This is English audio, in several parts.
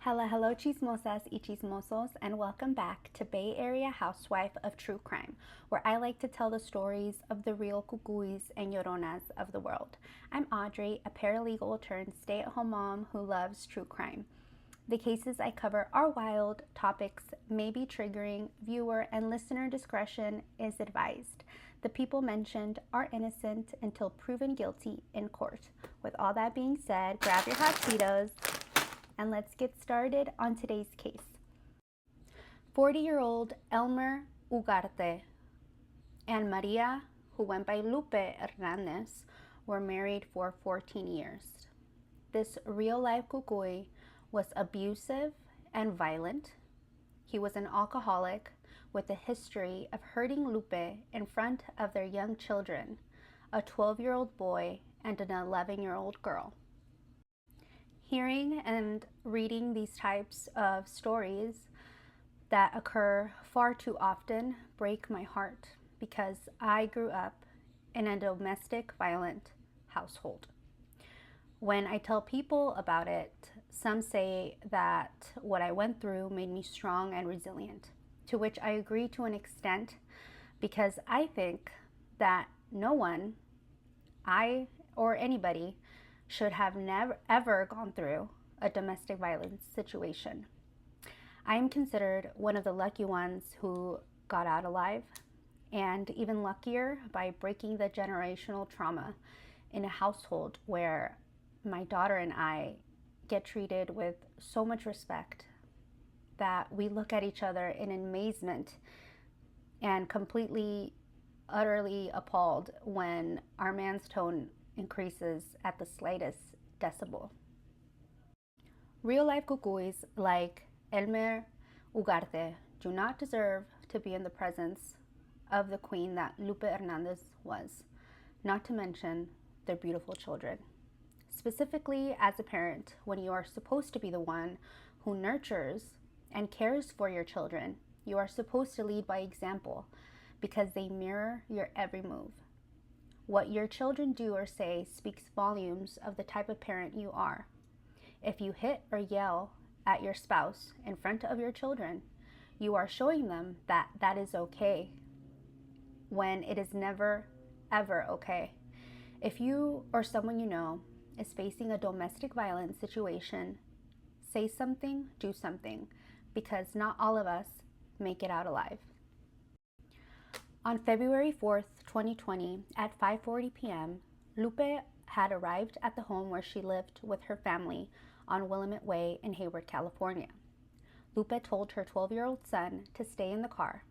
Hello, chismosas y chismosos, and welcome back to Bay Area Housewife of True Crime, where I like to tell the stories of the real cucuys and lloronas of the world. I'm Audrey, a paralegal turned stay-at-home mom who loves true crime. The cases I cover are wild, topics may be triggering, viewer and listener discretion is advised. The people mentioned are innocent until proven guilty in court. With all that being said, grab your hot Cheetos, and let's get started on today's case. 40-year-old Elmer Ugarte and Maria, who went by Lupe Hernandez, were married for 14 years. This real-life cucuy was abusive and violent. He was an alcoholic with a history of hurting Lupe in front of their young children, a 12-year-old boy and an 11-year-old girl. Hearing and reading these types of stories that occur far too often break my heart because I grew up in a domestic violent household. When I tell people about it, some say that what I went through made me strong and resilient, to which I agree to an extent because I think that no one, I or anybody, should have never ever gone through a domestic violence situation. I am considered one of the lucky ones who got out alive, and even luckier by breaking the generational trauma in a household where my daughter and I get treated with so much respect that we look at each other in amazement and completely, utterly appalled when our man's tone increases at the slightest decibel. Real-life cucuys like Elmer Ugarte do not deserve to be in the presence of the queen that Lupe Hernandez was, not to mention their beautiful children. Specifically, as a parent, when you are supposed to be the one who nurtures and cares for your children, you are supposed to lead by example because they mirror your every move. What your children do or say speaks volumes of the type of parent you are. If you hit or yell at your spouse in front of your children, you are showing them that that is okay, when it is never, ever okay. If you or someone you know is facing a domestic violence situation, say something, do something, because not all of us make it out alive. On February 4th, 2020, at 5:40 p.m., Lupe had arrived at the home where she lived with her family on Willamette Way in Hayward, California. Lupe told her 12-year-old son to stay in the car.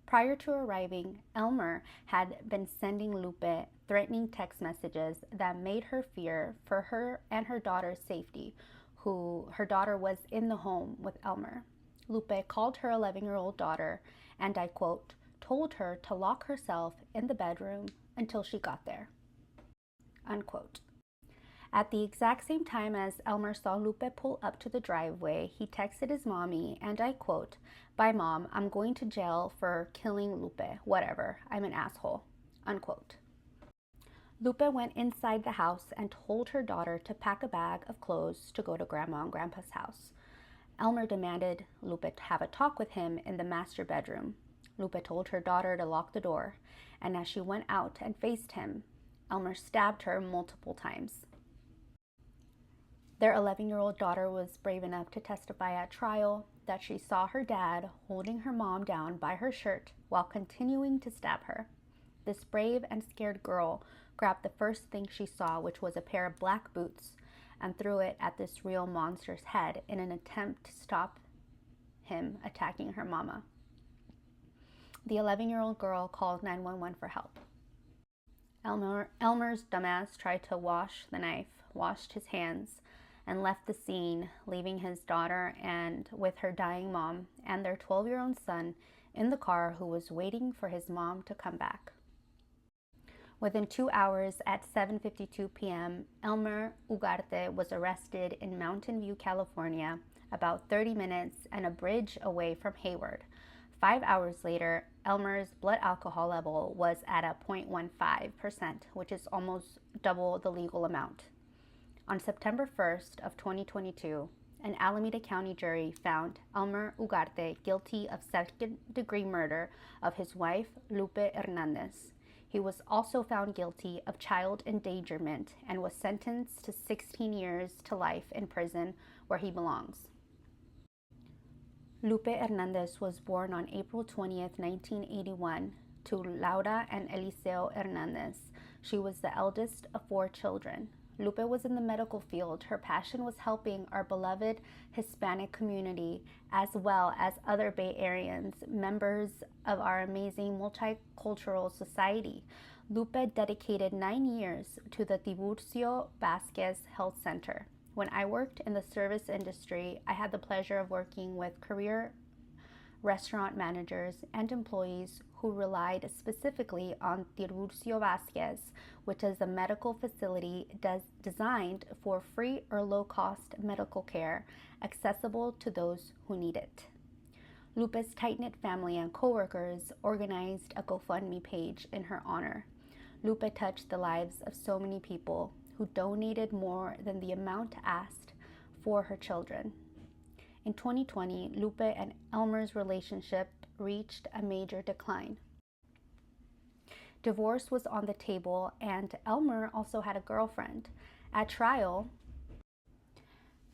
Prior to arriving, Elmer had been sending Lupe threatening text messages that made her fear for her and her daughter's safety, her daughter was in the home with Elmer. Lupe called her 11-year-old daughter and, I quote, told her to lock herself in the bedroom until she got there, unquote. At the exact same time as Elmer saw Lupe pull up to the driveway, he texted his mommy, and I quote, "Bye mom, I'm going to jail for killing Lupe, whatever, I'm an asshole," unquote. Lupe went inside the house and told her daughter to pack a bag of clothes to go to Grandma and Grandpa's house. Elmer demanded Lupe to have a talk with him in the master bedroom. Lupe told her daughter to lock the door, and as she went out and faced him, Elmer stabbed her multiple times. Their 11-year-old daughter was brave enough to testify at trial that she saw her dad holding her mom down by her shirt while continuing to stab her. This brave and scared girl grabbed the first thing she saw, which was a pair of black boots, and threw it at this real monster's head in an attempt to stop him attacking her mama. The 11-year-old girl called 911 for help. Elmer's dumbass tried to wash the knife, washed his hands, and left the scene, leaving his daughter and with her dying mom and their 12-year-old son in the car, who was waiting for his mom to come back. Within 2 hours, at 7:52 p.m., Elmer Ugarte was arrested in Mountain View, California, about 30 minutes and a bridge away from Hayward. 5 hours later, Elmer's blood alcohol level was at a 0.15%, which is almost double the legal amount. On September 1st of 2022, an Alameda County jury found Elmer Ugarte guilty of second-degree murder of his wife, Lupe Hernandez. He was also found guilty of child endangerment and was sentenced to 16 years to life in prison where he belongs. Lupe Hernandez was born on April 20th, 1981, to Laura and Eliseo Hernandez. She was the eldest of 4 children. Lupe was in the medical field. Her passion was helping our beloved Hispanic community as well as other Bay Areans, members of our amazing multicultural society. Lupe dedicated 9 years to the Tiburcio Vasquez Health Center. When I worked in the service industry, I had the pleasure of working with career restaurant managers and employees who relied specifically on Tiburcio Vasquez, which is a medical facility designed for free or low-cost medical care accessible to those who need it. Lupe's tight-knit family and coworkers organized a GoFundMe page in her honor. Lupe touched the lives of so many people who donated more than the amount asked for her children. In 2020, Lupe and Elmer's relationship reached a major decline. Divorce was on the table, and Elmer also had a girlfriend. At trial,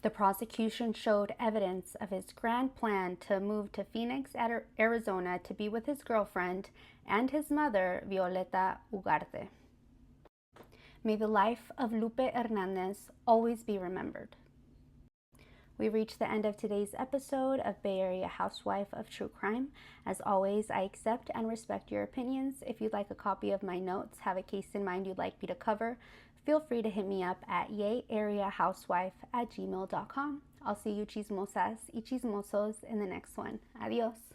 the prosecution showed evidence of his grand plan to move to Phoenix, Arizona to be with his girlfriend and his mother, Violeta Ugarte. May the life of Lupe Hernandez always be remembered. We reached the end of today's episode of Bay Area Housewife of True Crime. As always, I accept and respect your opinions. If you'd like a copy of my notes, have a case in mind you'd like me to cover, feel free to hit me up at yayareahousewife@gmail.com. I'll see you chismosas y chismosos in the next one. Adios.